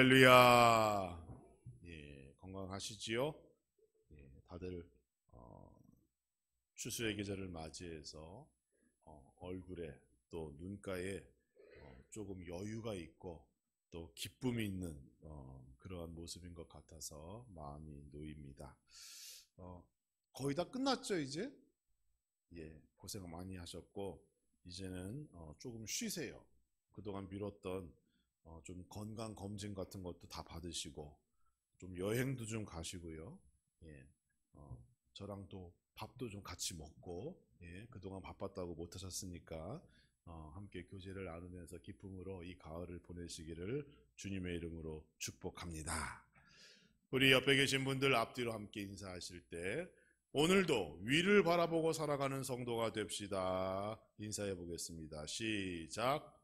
할렐루야. 건강하시지요? 다들 추수의 계절을 맞이해서 얼굴에 또 눈가에 조금 여유가 있고 또 기쁨이 있는 그러한 모습인 것 같아서 마음이 놓입니다. 거의 다 끝났죠, 이제? 고생 많이 하셨고 이제는 조금 쉬세요. 그동안 미뤘던 좀 건강 검진 같은 것도 다 받으시고 좀 여행도 좀 가시고요. 저랑 또 밥도 좀 같이 먹고 그동안 바빴다고 못 하셨으니까 함께 교제를 나누면서 기쁨으로 이 가을을 보내시기를 주님의 이름으로 축복합니다. 우리 옆에 계신 분들 앞뒤로 함께 인사하실 때 오늘도 위를 바라보고 살아가는 성도가 됩시다. 인사해 보겠습니다. 시작.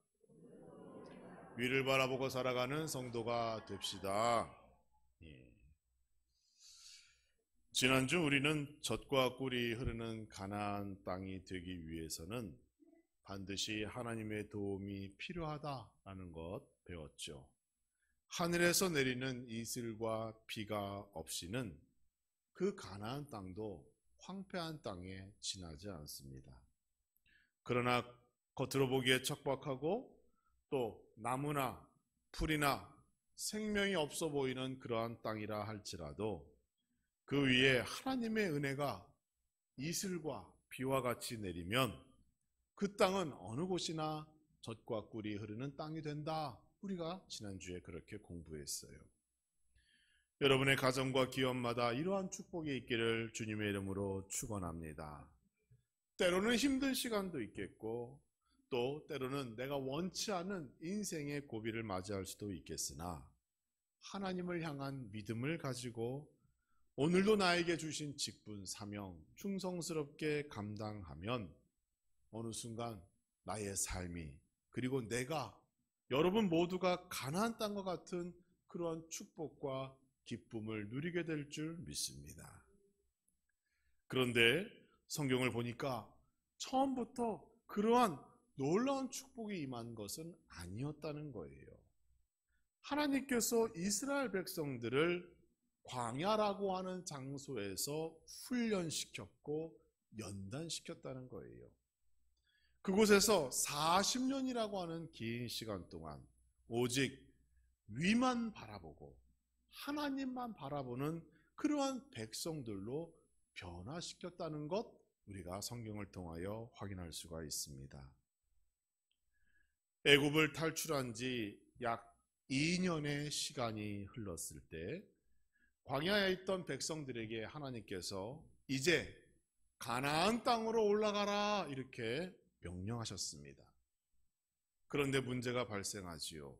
위를 바라보고 살아가는 성도가 됩시다. 지난주 우리는 젖과 꿀이 흐르는 가나안 땅이 되기 위해서는 반드시 하나님의 도움이 필요하다라는 것 배웠죠. 하늘에서 내리는 이슬과 비가 없이는 그 가나안 땅도 황폐한 땅에 지나지 않습니다. 그러나 겉으로 보기에 척박하고 또 나무나 풀이나 생명이 없어 보이는 그러한 땅이라 할지라도 그 위에 하나님의 은혜가 이슬과 비와 같이 내리면 그 땅은 어느 곳이나 젖과 꿀이 흐르는 땅이 된다. 우리가 지난주에 그렇게 공부했어요. 여러분의 가정과 기업마다 이러한 축복이 있기를 주님의 이름으로 축원합니다. 때로는 힘든 시간도 있겠고 또 때로는 내가 원치 않은 인생의 고비를 맞이할 수도 있겠으나 하나님을 향한 믿음을 가지고 오늘도 나에게 주신 직분, 사명, 충성스럽게 감당하면 어느 순간 나의 삶이 그리고 내가 여러분 모두가 가나안 땅과 같은 그러한 축복과 기쁨을 누리게 될 줄 믿습니다. 그런데 성경을 보니까 처음부터 그러한 놀라운 축복이 임한 것은 아니었다는 거예요. 하나님께서 이스라엘 백성들을 광야라고 하는 장소에서 훈련시켰고 연단시켰다는 거예요. 그곳에서 40년이라고 하는 긴 시간 동안 오직 위만 바라보고 하나님만 바라보는 그러한 백성들로 변화시켰다는 것 우리가 성경을 통하여 확인할 수가 있습니다. 애굽을 탈출한 지 약 2년의 시간이 흘렀을 때 광야에 있던 백성들에게 하나님께서 이제 가나안 땅으로 올라가라 이렇게 명령하셨습니다. 그런데 문제가 발생하지요.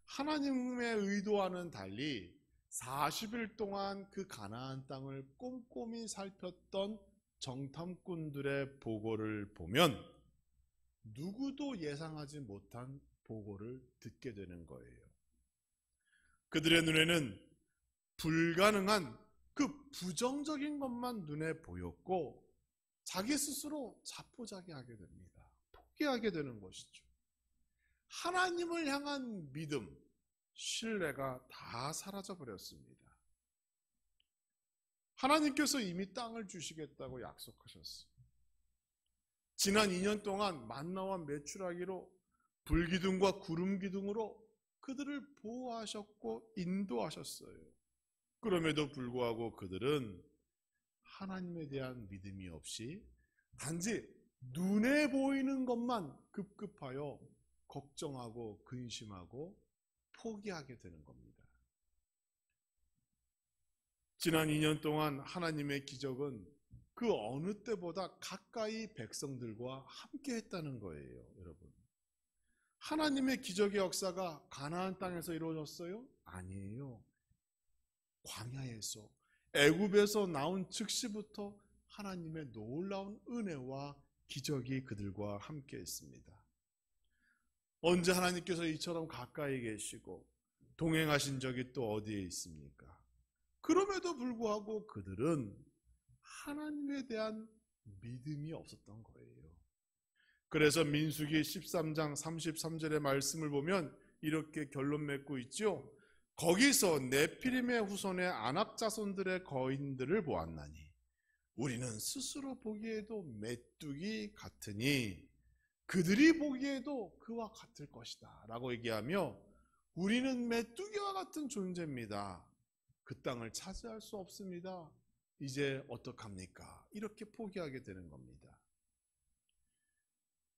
하나님의 의도와는 달리 40일 동안 그 가나안 땅을 꼼꼼히 살폈던 정탐꾼들의 보고를 보면 누구도 예상하지 못한 보고를 듣게 되는 거예요. 그들의 눈에는 불가능한 그 부정적인 것만 눈에 보였고 자기 스스로 자포자기하게 됩니다. 포기하게 되는 것이죠. 하나님을 향한 믿음, 신뢰가 다 사라져버렸습니다. 하나님께서 이미 땅을 주시겠다고 약속하셨어요. 지난 2년 동안 만나와 메추라기로 불기둥과 구름기둥으로 그들을 보호하셨고 인도하셨어요. 그럼에도 불구하고 그들은 하나님에 대한 믿음이 없이 단지 눈에 보이는 것만 급급하여 걱정하고 근심하고 포기하게 되는 겁니다. 지난 2년 동안 하나님의 기적은 그 어느 때보다 가까이 백성들과 함께 했다는 거예요, 여러분. 하나님의 기적의 역사가 가나안 땅에서 이루어졌어요? 아니에요. 광야에서 애굽에서 나온 즉시부터 하나님의 놀라운 은혜와 기적이 그들과 함께 했습니다. 언제 하나님께서 이처럼 가까이 계시고 동행하신 적이 또 어디에 있습니까? 그럼에도 불구하고 그들은 하나님에 대한 믿음이 없었던 거예요. 그래서 민수기 13장 33절의 말씀을 보면 이렇게 결론 맺고 있죠. 거기서 네피림의 후손의 아낙 자손들의 거인들을 보았나니 우리는 스스로 보기에도 메뚜기 같으니 그들이 보기에도 그와 같을 것이다 라고 얘기하며 우리는 메뚜기와 같은 존재입니다. 그 땅을 차지할 수 없습니다. 이제 어떡합니까? 이렇게 포기하게 되는 겁니다.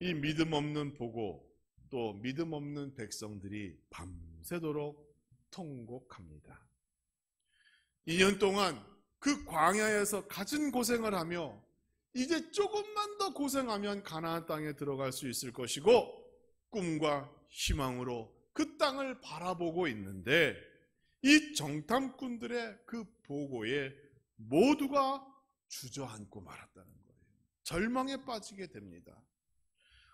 이 믿음 없는 보고 또 믿음 없는 백성들이 밤새도록 통곡합니다. 2년 동안 그 광야에서 갖은 고생을 하며 이제 조금만 더 고생하면 가나안 땅에 들어갈 수 있을 것이고 꿈과 희망으로 그 땅을 바라보고 있는데 이 정탐꾼들의 그 보고에 모두가 주저앉고 말았다는 거예요. 절망에 빠지게 됩니다.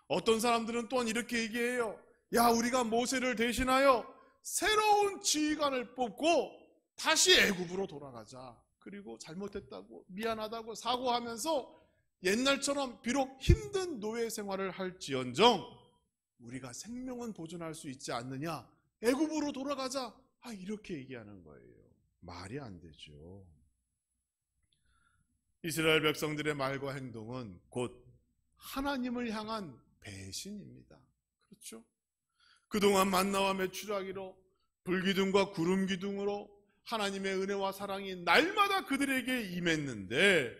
어떤 사람들은 또한 이렇게 얘기해요. 야, 우리가 모세를 대신하여 새로운 지휘관을 뽑고 다시 애굽으로 돌아가자. 그리고 잘못했다고 미안하다고 사과하면서 옛날처럼 비록 힘든 노예 생활을 할지언정 우리가 생명은 보존할 수 있지 않느냐. 애굽으로 돌아가자. 이렇게 얘기하는 거예요. 말이 안 되죠. 이스라엘 백성들의 말과 행동은 곧 하나님을 향한 배신입니다. 그렇죠? 그동안 만나와 메추라기로 불기둥과 구름기둥으로 하나님의 은혜와 사랑이 날마다 그들에게 임했는데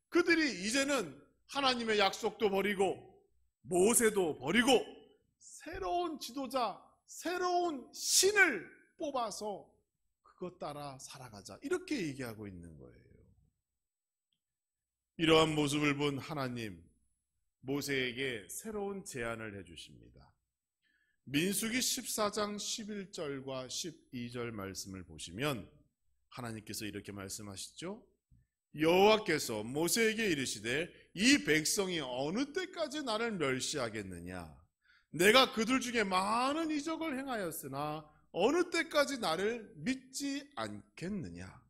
그들이 이제는 하나님의 약속도 버리고 모세도 버리고 새로운 지도자, 새로운 신을 뽑아서 그것 따라 살아가자 이렇게 얘기하고 있는 거예요. 이러한 모습을 본 하나님, 모세에게 새로운 제안을 해주십니다. 민수기 14장 11절과 12절 말씀을 보시면 하나님께서 이렇게 말씀하시죠. 여호와께서 모세에게 이르시되 이 백성이 어느 때까지 나를 멸시하겠느냐. 내가 그들 중에 많은 이적을 행하였으나 어느 때까지 나를 믿지 않겠느냐.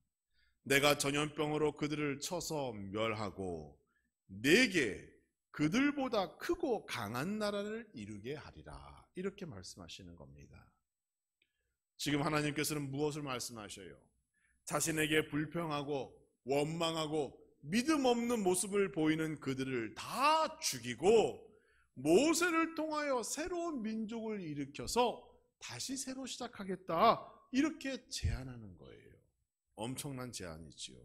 내가 전염병으로 그들을 쳐서 멸하고 내게 그들보다 크고 강한 나라를 이루게 하리라. 이렇게 말씀하시는 겁니다. 지금 하나님께서는 무엇을 말씀하셔요? 자신에게 불평하고 원망하고 믿음 없는 모습을 보이는 그들을 다 죽이고 모세를 통하여 새로운 민족을 일으켜서 다시 새로 시작하겠다. 이렇게 제안하는 거예요. 엄청난 제안이지요.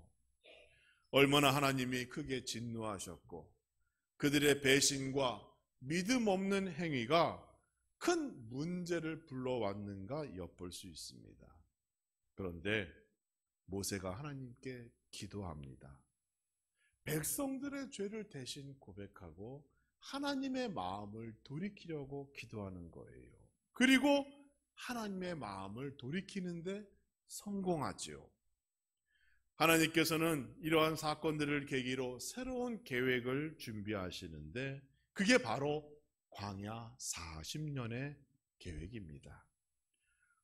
얼마나 하나님이 크게 진노하셨고 그들의 배신과 믿음 없는 행위가 큰 문제를 불러왔는가 엿볼 수 있습니다. 그런데 모세가 하나님께 기도합니다. 백성들의 죄를 대신 고백하고 하나님의 마음을 돌이키려고 기도하는 거예요. 그리고 하나님의 마음을 돌이키는데 성공하지요. 하나님께서는 이러한 사건들을 계기로 새로운 계획을 준비하시는데 그게 바로 광야 40년의 계획입니다.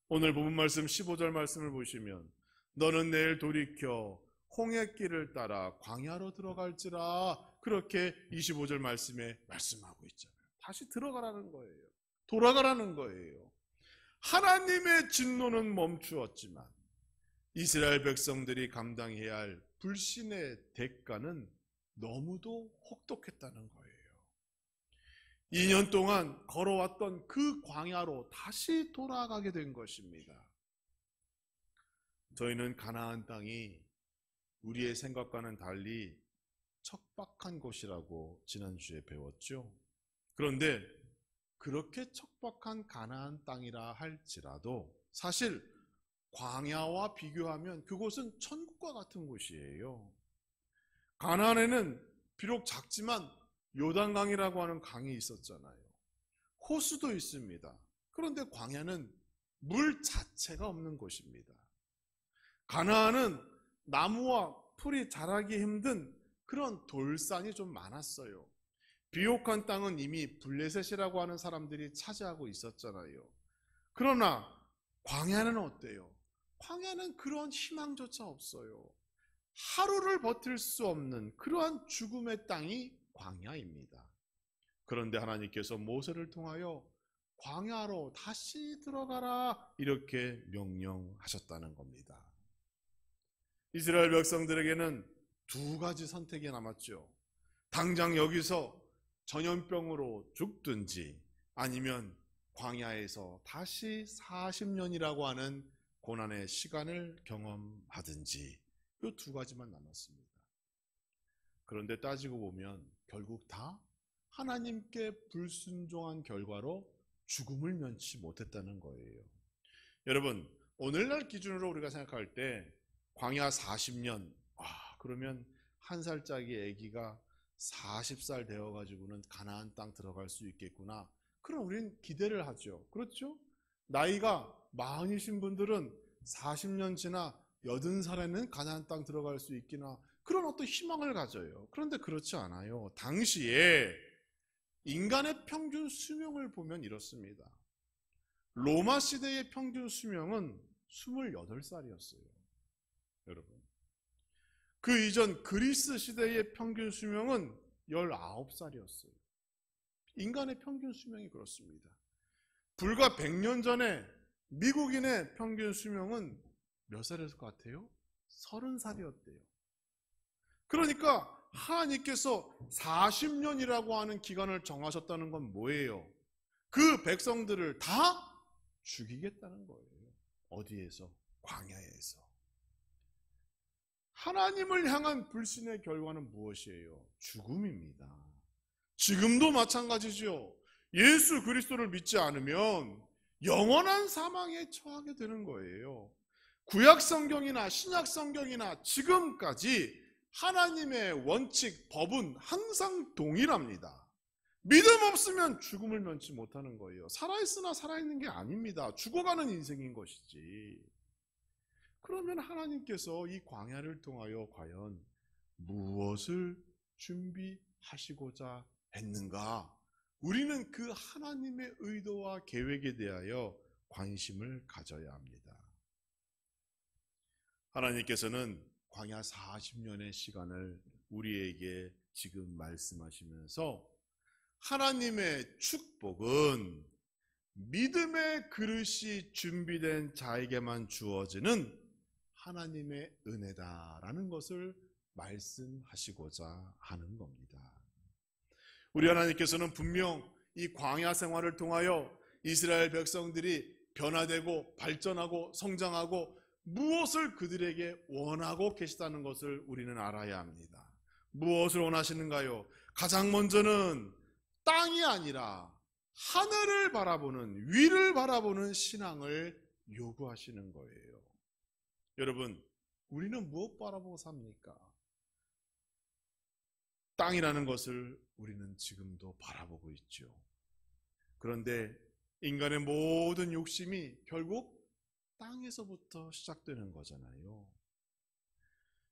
오늘 본문 말씀 15절 말씀을 보시면 너는 내일 돌이켜 홍해길을 따라 광야로 들어갈지라 그렇게 25절 말씀에 말씀하고 있잖아요. 다시 들어가라는 거예요. 돌아가라는 거예요. 하나님의 진노는 멈추었지만 이스라엘 백성들이 감당해야 할 불신의 대가는 너무도 혹독했다는 거예요. 2년 동안 걸어왔던 그 광야로 다시 돌아가게 된 것입니다. 저희는 가나안 땅이 우리의 생각과는 달리 척박한 곳이라고 지난주에 배웠죠. 그런데 그렇게 척박한 가나안 땅이라 할지라도 사실 광야와 비교하면 그곳은 천국과 같은 곳이에요. 가나안에는 비록 작지만 요단강이라고 하는 강이 있었잖아요. 호수도 있습니다. 그런데 광야는 물 자체가 없는 곳입니다. 가나안은 나무와 풀이 자라기 힘든 그런 돌산이 좀 많았어요. 비옥한 땅은 이미 블레셋이라고 하는 사람들이 차지하고 있었잖아요. 그러나 광야는 어때요? 광야는 그런 희망조차 없어요. 하루를 버틸 수 없는 그러한 죽음의 땅이 광야입니다. 그런데 하나님께서 모세를 통하여 광야로 다시 들어가라 이렇게 명령하셨다는 겁니다. 이스라엘 백성들에게는 두 가지 선택이 남았죠. 당장 여기서 전염병으로 죽든지 아니면 광야에서 다시 40년이라고 하는 고난의 시간을 경험하든지 이 두 가지만 남았습니다. 그런데 따지고 보면 결국 다 하나님께 불순종한 결과로 죽음을 면치 못했다는 거예요. 여러분, 오늘날 기준으로 우리가 생각할 때 광야 40년, 그러면 한 살짜리 아기가 40살 되어가지고는 가나안 땅 들어갈 수 있겠구나. 그럼 우리는 기대를 하죠. 그렇죠? 나이가 마흔이신 분들은 40년 지나 80살에는 가나안 땅 들어갈 수 있기나 그런 어떤 희망을 가져요. 그런데 그렇지 않아요. 당시에 인간의 평균 수명을 보면 이렇습니다. 로마 시대의 평균 수명은 28살이었어요. 여러분. 그 이전 그리스 시대의 평균 수명은 19살이었어요. 인간의 평균 수명이 그렇습니다. 불과 100년 전에 미국인의 평균 수명은 몇 살이었을 것 같아요? 30살이었대요. 그러니까 하나님께서 40년이라고 하는 기간을 정하셨다는 건 뭐예요? 그 백성들을 다 죽이겠다는 거예요. 어디에서? 광야에서. 하나님을 향한 불신의 결과는 무엇이에요? 죽음입니다. 지금도 마찬가지죠. 예수 그리스도를 믿지 않으면 영원한 사망에 처하게 되는 거예요. 구약 성경이나 신약 성경이나 지금까지 하나님의 원칙, 법은 항상 동일합니다. 믿음 없으면 죽음을 면치 못하는 거예요. 살아있으나 살아있는 게 아닙니다. 죽어가는 인생인 것이지. 그러면 하나님께서 이 광야를 통하여 과연 무엇을 준비하시고자 했는가? 우리는 그 하나님의 의도와 계획에 대하여 관심을 가져야 합니다. 하나님께서는 광야 40년의 시간을 우리에게 지금 말씀하시면서 하나님의 축복은 믿음의 그릇이 준비된 자에게만 주어지는 하나님의 은혜다라는 것을 말씀하시고자 하는 겁니다. 우리 하나님께서는 분명 이 광야 생활을 통하여 이스라엘 백성들이 변화되고 발전하고 성장하고 무엇을 그들에게 원하고 계시다는 것을 우리는 알아야 합니다. 무엇을 원하시는가요? 가장 먼저는 땅이 아니라 하늘을 바라보는, 위를 바라보는 신앙을 요구하시는 거예요. 여러분, 우리는 무엇 바라보고 삽니까? 땅이라는 것을 우리는 지금도 바라보고 있죠. 그런데 인간의 모든 욕심이 결국 땅에서부터 시작되는 거잖아요.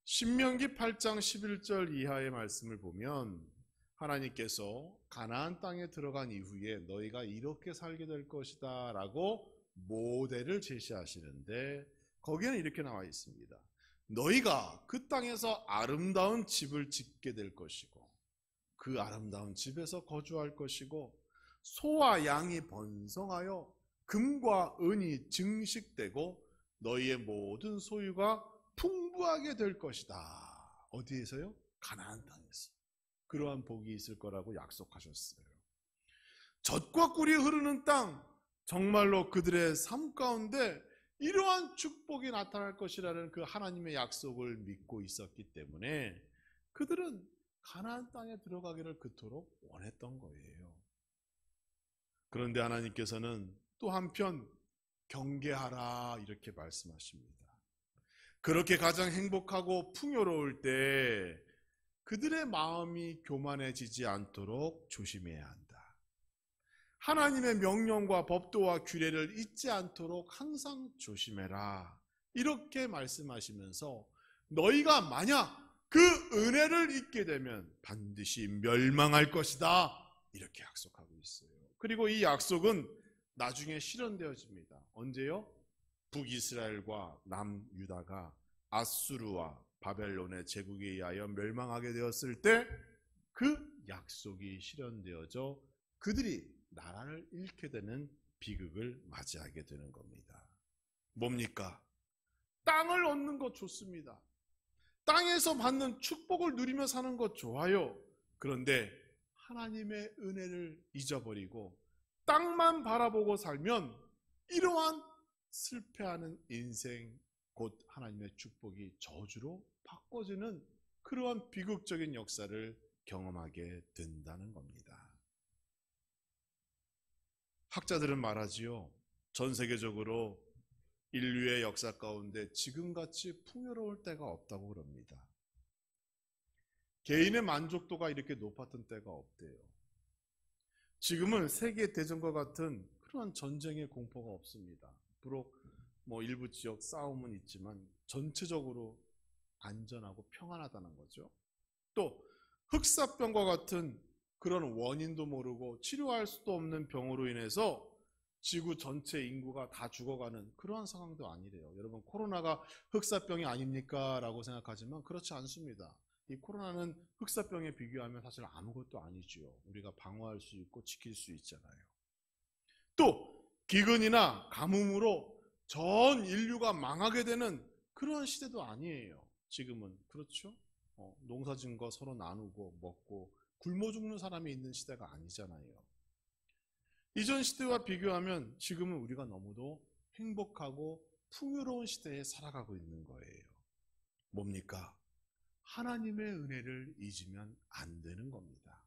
신명기 8장 11절 이하의 말씀을 보면 하나님께서 가나안 땅에 들어간 이후에 너희가 이렇게 살게 될 것이다 라고 모델을 제시하시는데 거기에는 이렇게 나와 있습니다. 너희가 그 땅에서 아름다운 집을 짓게 될 것이고 그 아름다운 집에서 거주할 것이고 소와 양이 번성하여 금과 은이 증식되고 너희의 모든 소유가 풍부하게 될 것이다. 어디에서요? 가나안 땅에서. 그러한 복이 있을 거라고 약속하셨어요. 젖과 꿀이 흐르는 땅, 정말로 그들의 삶 가운데 이러한 축복이 나타날 것이라는 그 하나님의 약속을 믿고 있었기 때문에 그들은 가나안 땅에 들어가기를 그토록 원했던 거예요. 그런데 하나님께서는 또 한편 경계하라 이렇게 말씀하십니다. 그렇게 가장 행복하고 풍요로울 때 그들의 마음이 교만해지지 않도록 조심해야 한다. 하나님의 명령과 법도와 규례를 잊지 않도록 항상 조심해라. 이렇게 말씀하시면서 너희가 만약 그 은혜를 잊게 되면 반드시 멸망할 것이다. 이렇게 약속하고 있어요. 그리고 이 약속은 나중에 실현되어집니다. 언제요? 북이스라엘과 남유다가 아수르와 바벨론의 제국에 의하여 멸망하게 되었을 때 그 약속이 실현되어져 그들이 나라를 잃게 되는 비극을 맞이하게 되는 겁니다. 뭡니까? 땅을 얻는 것 좋습니다. 땅에서 받는 축복을 누리며 사는 것 좋아요. 그런데 하나님의 은혜를 잊어버리고 땅만 바라보고 살면 이러한 실패하는 인생, 곧 하나님의 축복이 저주로 바꿔지는 그러한 비극적인 역사를 경험하게 된다는 겁니다. 학자들은 말하지요. 전 세계적으로 인류의 역사 가운데 지금같이 풍요로울 때가 없다고 그럽니다. 개인의 만족도가 이렇게 높았던 때가 없대요. 지금은 세계 대전과 같은 그런 전쟁의 공포가 없습니다. 비록 일부 지역 싸움은 있지만 전체적으로 안전하고 평안하다는 거죠. 또 흑사병과 같은 그런 원인도 모르고 치료할 수도 없는 병으로 인해서 지구 전체 인구가 다 죽어가는 그러한 상황도 아니래요. 여러분, 코로나가 흑사병이 아닙니까? 라고 생각하지만 그렇지 않습니다. 이 코로나는 흑사병에 비교하면 사실 아무것도 아니죠. 우리가 방어할 수 있고 지킬 수 있잖아요. 또 기근이나 가뭄으로 전 인류가 망하게 되는 그런 시대도 아니에요. 지금은. 그렇죠? 농사진 거 서로 나누고 먹고 굶어 죽는 사람이 있는 시대가 아니잖아요. 이전 시대와 비교하면 지금은 우리가 너무도 행복하고 풍요로운 시대에 살아가고 있는 거예요. 뭡니까? 하나님의 은혜를 잊으면 안 되는 겁니다.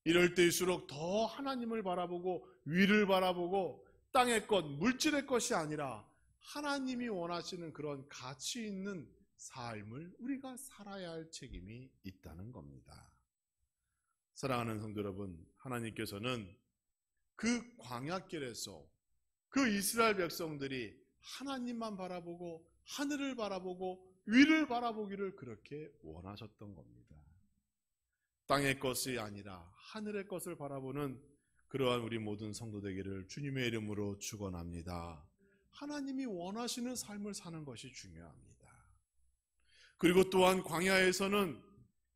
이럴 때일수록 더 하나님을 바라보고 위를 바라보고 땅의 것, 물질의 것이 아니라 하나님이 원하시는 그런 가치 있는 삶을 우리가 살아야 할 책임이 있다는 겁니다. 사랑하는 성도 여러분, 하나님께서는 그 광야길에서 그 이스라엘 백성들이 하나님만 바라보고 하늘을 바라보고 위를 바라보기를 그렇게 원하셨던 겁니다. 땅의 것이 아니라 하늘의 것을 바라보는 그러한 우리 모든 성도 되기를 주님의 이름으로 축원합니다. 하나님이 원하시는 삶을 사는 것이 중요합니다. 그리고 또한 광야에서는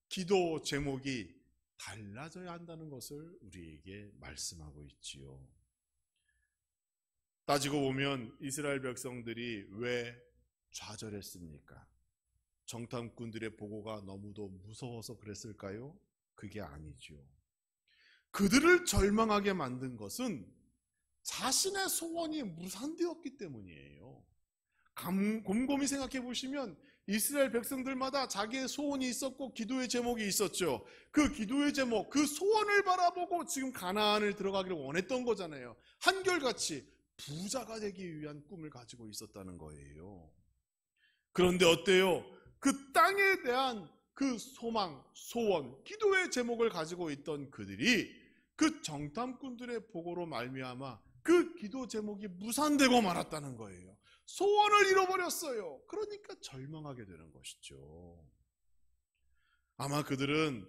기도 제목이 달라져야 한다는 것을 우리에게 말씀하고 있지요. 따지고 보면 이스라엘 백성들이 왜 좌절했습니까? 정탐꾼들의 보고가 너무도 무서워서 그랬을까요? 그게 아니죠. 그들을 절망하게 만든 것은 자신의 소원이 무산되었기 때문이에요. 곰곰이 생각해 보시면 이스라엘 백성들마다 자기의 소원이 있었고 기도의 제목이 있었죠. 그 기도의 제목, 그 소원을 바라보고 지금 가나안을 들어가기를 원했던 거잖아요. 한결같이 부자가 되기 위한 꿈을 가지고 있었다는 거예요. 그런데 어때요? 그 땅에 대한 그 소망, 소원, 기도의 제목을 가지고 있던 그들이 그 정탐꾼들의 보고로 말미암아 그 기도 제목이 무산되고 말았다는 거예요. 소원을 잃어버렸어요. 그러니까 절망하게 되는 것이죠. 아마 그들은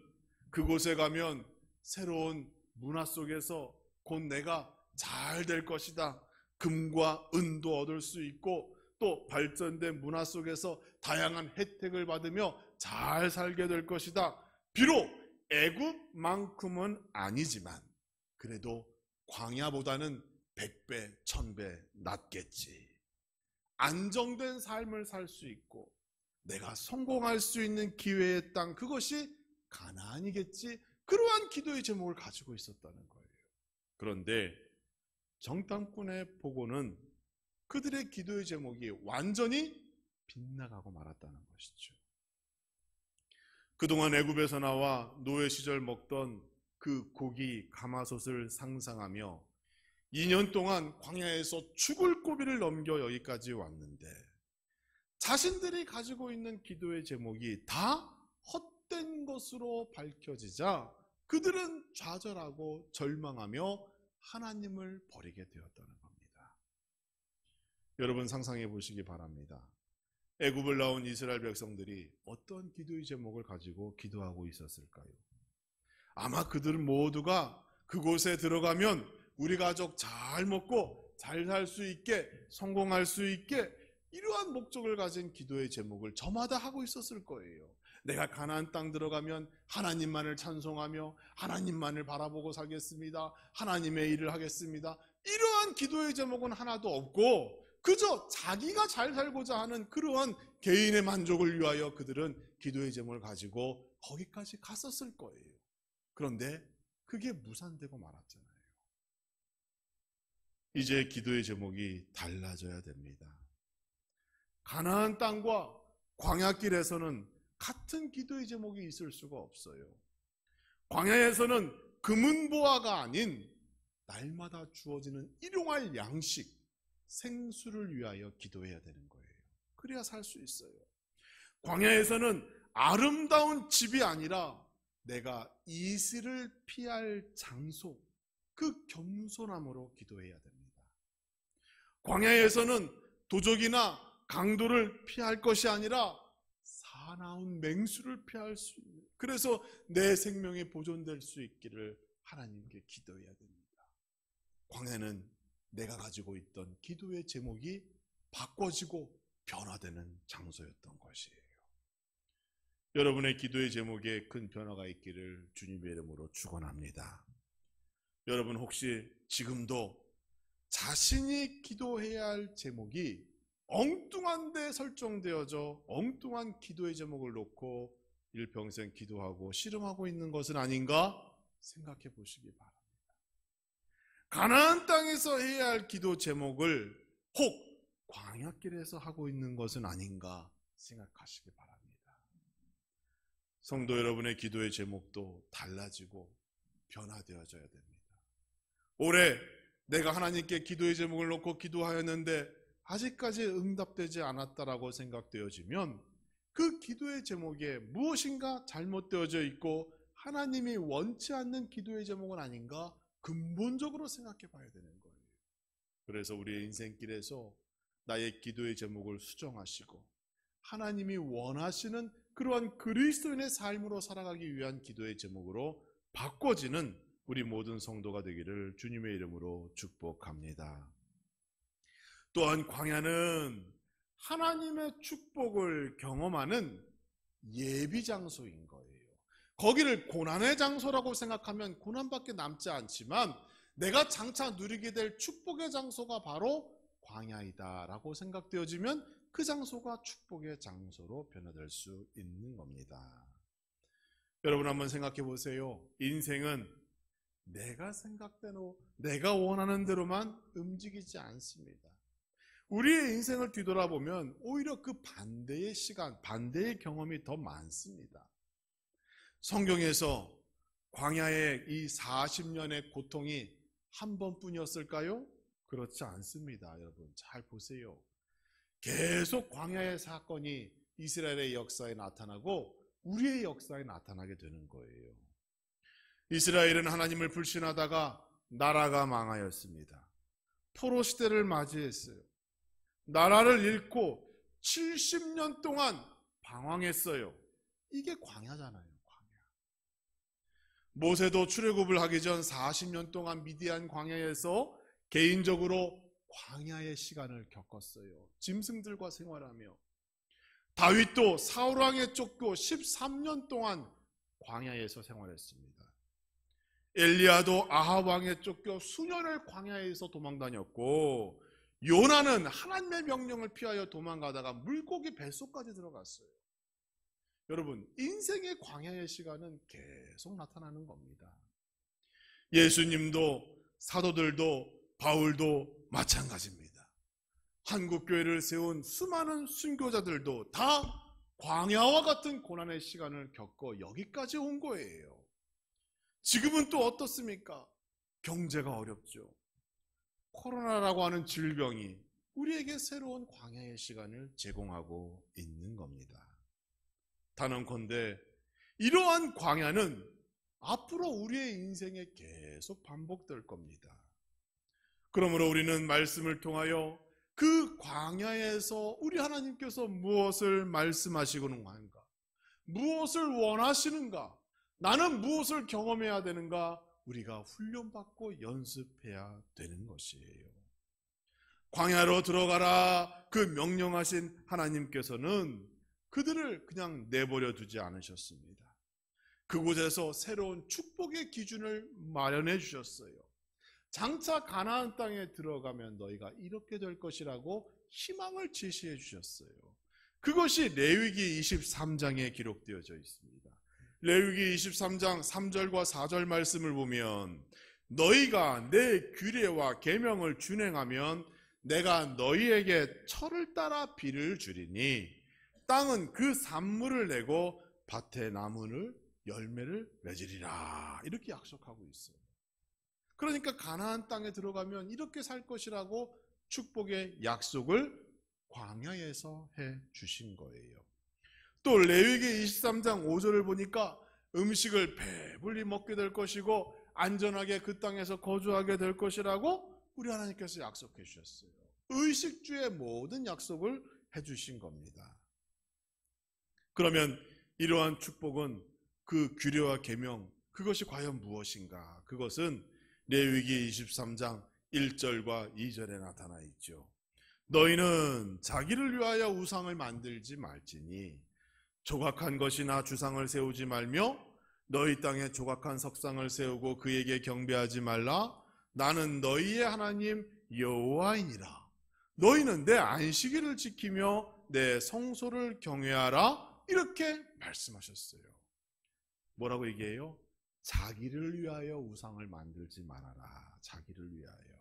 그곳에 가면 새로운 문화 속에서 곧 내가 잘 될 것이다. 금과 은도 얻을 수 있고 또 발전된 문화 속에서 다양한 혜택을 받으며 잘 살게 될 것이다. 비록 애굽만큼은 아니지만 그래도 광야보다는 100배, 1000배 낫겠지. 안정된 삶을 살 수 있고 내가 성공할 수 있는 기회의 땅, 그것이 가나안이겠지. 그러한 기도의 제목을 가지고 있었다는 거예요. 그런데 정탐꾼의 보고는 그들의 기도의 제목이 완전히 빗나가고 말았다는 것이죠. 그동안 애굽에서 나와 노예 시절 먹던 그 고기 가마솥을 상상하며 2년 동안 광야에서 죽을 고비를 넘겨 여기까지 왔는데 자신들이 가지고 있는 기도의 제목이 다 헛된 것으로 밝혀지자 그들은 좌절하고 절망하며 하나님을 버리게 되었다는 겁니다. 여러분 상상해 보시기 바랍니다. 애굽을 나온 이스라엘 백성들이 어떤 기도의 제목을 가지고 기도하고 있었을까요? 아마 그들 모두가 그곳에 들어가면 우리 가족 잘 먹고 잘 살 수 있게, 성공할 수 있게, 이러한 목적을 가진 기도의 제목을 저마다 하고 있었을 거예요. 내가 가나안 땅 들어가면 하나님만을 찬송하며 하나님만을 바라보고 살겠습니다. 하나님의 일을 하겠습니다. 이러한 기도의 제목은 하나도 없고 그저 자기가 잘 살고자 하는 그러한 개인의 만족을 위하여 그들은 기도의 제목을 가지고 거기까지 갔었을 거예요. 그런데 그게 무산되고 말았잖아요. 이제 기도의 제목이 달라져야 됩니다. 가나안 땅과 광야길에서는 같은 기도의 제목이 있을 수가 없어요. 광야에서는 금은보화가 아닌 날마다 주어지는 일용할 양식, 생수를 위하여 기도해야 되는 거예요. 그래야 살 수 있어요. 광야에서는 아름다운 집이 아니라 내가 이슬을 피할 장소, 그 겸손함으로 기도해야 됩니다. 광야에서는 도적이나 강도를 피할 것이 아니라 사나운 맹수를 피할 수 있는, 그래서 내 생명이 보존될 수 있기를 하나님께 기도해야 됩니다. 광야는 내가 가지고 있던 기도의 제목이 바꿔지고 변화되는 장소였던 것이에요. 여러분의 기도의 제목에 큰 변화가 있기를 주님의 이름으로 축원합니다. 여러분 혹시 지금도 자신이 기도해야 할 제목이 엉뚱한 데 설정되어져 엉뚱한 기도의 제목을 놓고 일평생 기도하고 씨름하고 있는 것은 아닌가 생각해 보시기 바랍니다. 가나안 땅에서 해야 할 기도 제목을 혹 광야길에서 하고 있는 것은 아닌가 생각하시기 바랍니다. 성도 여러분의 기도의 제목도 달라지고 변화되어져야 됩니다. 올해 내가 하나님께 기도의 제목을 놓고 기도하였는데 아직까지 응답되지 않았다라고 생각되어지면 그 기도의 제목에 무엇인가 잘못되어져 있고 하나님이 원치 않는 기도의 제목은 아닌가 근본적으로 생각해 봐야 되는 거예요. 그래서 우리의 인생길에서 나의 기도의 제목을 수정하시고 하나님이 원하시는 그러한 그리스도인의 삶으로 살아가기 위한 기도의 제목으로 바꿔지는 우리 모든 성도가 되기를 주님의 이름으로 축복합니다. 또한 광야는 하나님의 축복을 경험하는 예비 장소인 거예요. 거기를 고난의 장소라고 생각하면 고난밖에 남지 않지만 내가 장차 누리게 될 축복의 장소가 바로 광야이다라고 생각되어지면 그 장소가 축복의 장소로 변화될 수 있는 겁니다. 여러분 한번 생각해 보세요. 인생은 내가 생각대로 내가 원하는 대로만 움직이지 않습니다. 우리의 인생을 뒤돌아보면 오히려 그 반대의 시간, 반대의 경험이 더 많습니다. 성경에서 광야의 이 40년의 고통이 한 번뿐이었을까요? 그렇지 않습니다. 여러분 잘 보세요. 계속 광야의 사건이 이스라엘의 역사에 나타나고 우리의 역사에 나타나게 되는 거예요. 이스라엘은 하나님을 불신하다가 나라가 망하였습니다. 포로 시대를 맞이했어요. 나라를 잃고 70년 동안 방황했어요. 이게 광야잖아요. 광야. 모세도 출애굽을 하기 전 40년 동안 미디안 광야에서 개인적으로 광야의 시간을 겪었어요. 짐승들과 생활하며. 다윗도 사울 왕에 쫓고 13년 동안 광야에서 생활했습니다. 엘리야도 아합 왕에 쫓겨 수년을 광야에서 도망다녔고 요나는 하나님의 명령을 피하여 도망가다가 물고기 뱃속까지 들어갔어요. 여러분 인생의 광야의 시간은 계속 나타나는 겁니다. 예수님도 사도들도 바울도 마찬가지입니다. 한국교회를 세운 수많은 순교자들도 다 광야와 같은 고난의 시간을 겪어 여기까지 온 거예요. 지금은 또 어떻습니까? 경제가 어렵죠. 코로나라고 하는 질병이 우리에게 새로운 광야의 시간을 제공하고 있는 겁니다. 단언컨대 이러한 광야는 앞으로 우리의 인생에 계속 반복될 겁니다. 그러므로 우리는 말씀을 통하여 그 광야에서 우리 하나님께서 무엇을 말씀하시고는 한가? 무엇을 원하시는가? 나는 무엇을 경험해야 되는가? 우리가 훈련받고 연습해야 되는 것이에요. 광야로 들어가라 그 명령하신 하나님께서는 그들을 그냥 내버려 두지 않으셨습니다. 그곳에서 새로운 축복의 기준을 마련해 주셨어요. 장차 가나안 땅에 들어가면 너희가 이렇게 될 것이라고 희망을 제시해 주셨어요. 그것이 레위기 23장에 기록되어져 있습니다. 레위기 23장 3절과 4절 말씀을 보면 너희가 내 규례와 계명을 준행하면 내가 너희에게 철을 따라 비를 주리니 땅은 그 산물을 내고 밭의 나무를 열매를 맺으리라. 이렇게 약속하고 있어요. 그러니까 가나안 땅에 들어가면 이렇게 살 것이라고 축복의 약속을 광야에서 해 주신 거예요. 또 레위기 23장 5절을 보니까 음식을 배불리 먹게 될 것이고 안전하게 그 땅에서 거주하게 될 것이라고 우리 하나님께서 약속해 주셨어요. 의식주의 모든 약속을 해 주신 겁니다. 그러면 이러한 축복은 그 규례와 계명, 그것이 과연 무엇인가? 그것은 레위기 23장 1절과 2절에 나타나 있죠. 너희는 자기를 위하여 우상을 만들지 말지니 조각한 것이나 주상을 세우지 말며 너희 땅에 조각한 석상을 세우고 그에게 경배하지 말라. 나는 너희의 하나님 여호와이니라. 너희는 내 안식일을 지키며 내 성소를 경외하라. 이렇게 말씀하셨어요. 뭐라고 얘기해요? 자기를 위하여 우상을 만들지 말아라. 자기를 위하여.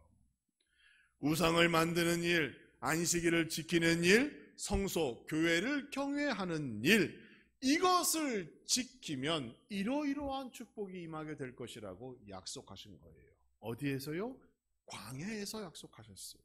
우상을 만드는 일, 안식일을 지키는 일, 성소, 교회를 경외하는 일, 이것을 지키면 이러이러한 축복이 임하게 될 것이라고 약속하신 거예요. 어디에서요? 광야에서 약속하셨어요.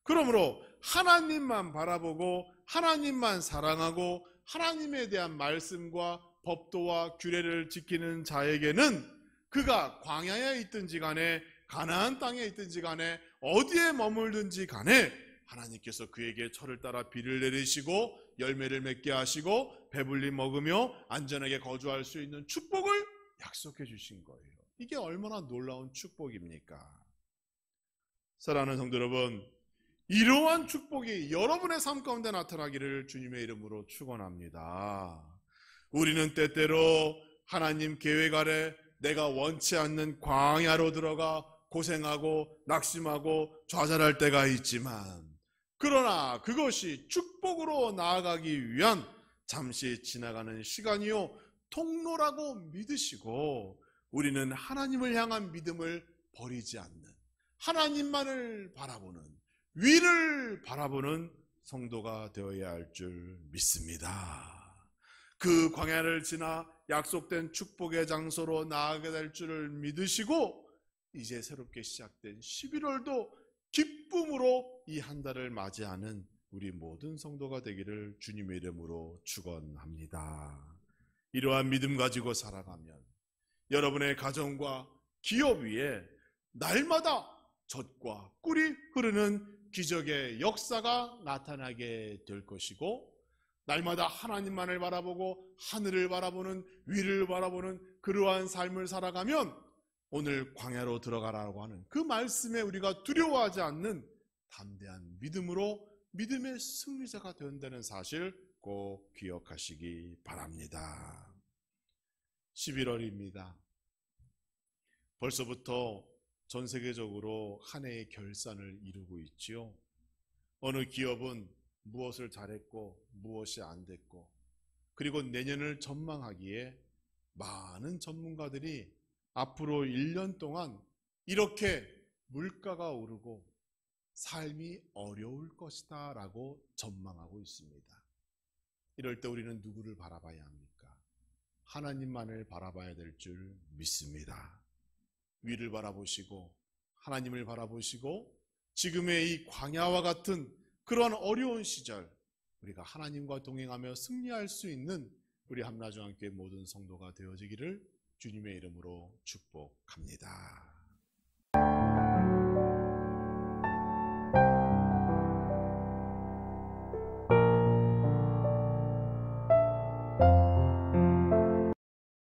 그러므로 하나님만 바라보고 하나님만 사랑하고 하나님에 대한 말씀과 법도와 규례를 지키는 자에게는 그가 광야에 있든지 간에 가나안 땅에 있든지 간에 어디에 머물든지 간에 하나님께서 그에게 철을 따라 비를 내리시고 열매를 맺게 하시고 배불리 먹으며 안전하게 거주할 수 있는 축복을 약속해 주신 거예요. 이게 얼마나 놀라운 축복입니까? 사랑하는 성도 여러분, 이러한 축복이 여러분의 삶 가운데 나타나기를 주님의 이름으로 축원합니다. 우리는 때때로 하나님 계획 아래 내가 원치 않는 광야로 들어가 고생하고 낙심하고 좌절할 때가 있지만, 그러나 그것이 축복으로 나아가기 위한 잠시 지나가는 시간이요 통로라고 믿으시고, 우리는 하나님을 향한 믿음을 버리지 않는, 하나님만을 바라보는, 위를 바라보는 성도가 되어야 할 줄 믿습니다. 그 광야를 지나 약속된 축복의 장소로 나아가게 될 줄을 믿으시고, 이제 새롭게 시작된 11월도 기쁨으로 이 한 달을 맞이하는 우리 모든 성도가 되기를 주님의 이름으로 축원합니다. 이러한 믿음 가지고 살아가면 여러분의 가정과 기업 위에 날마다 젖과 꿀이 흐르는 기적의 역사가 나타나게 될 것이고, 날마다 하나님만을 바라보고 하늘을 바라보는, 위를 바라보는 그러한 삶을 살아가면 오늘 광야로 들어가라고 하는 그 말씀에 우리가 두려워하지 않는 담대한 믿음으로 믿음의 승리자가 된다는 사실 꼭 기억하시기 바랍니다. 11월입니다. 벌써부터 전 세계적으로 한 해의 결산을 이루고 있지요. 어느 기업은 무엇을 잘했고 무엇이 안 됐고, 그리고 내년을 전망하기에 많은 전문가들이 앞으로 1년 동안 이렇게 물가가 오르고 삶이 어려울 것이다 라고 전망하고 있습니다. 이럴 때 우리는 누구를 바라봐야 합니까? 하나님만을 바라봐야 될 줄 믿습니다. 위를 바라보시고 하나님을 바라보시고 지금의 이 광야와 같은 그러한 어려운 시절 우리가 하나님과 동행하며 승리할 수 있는 우리 함나중앙교회 모든 성도가 되어지기를 주님의 이름으로 축복합니다.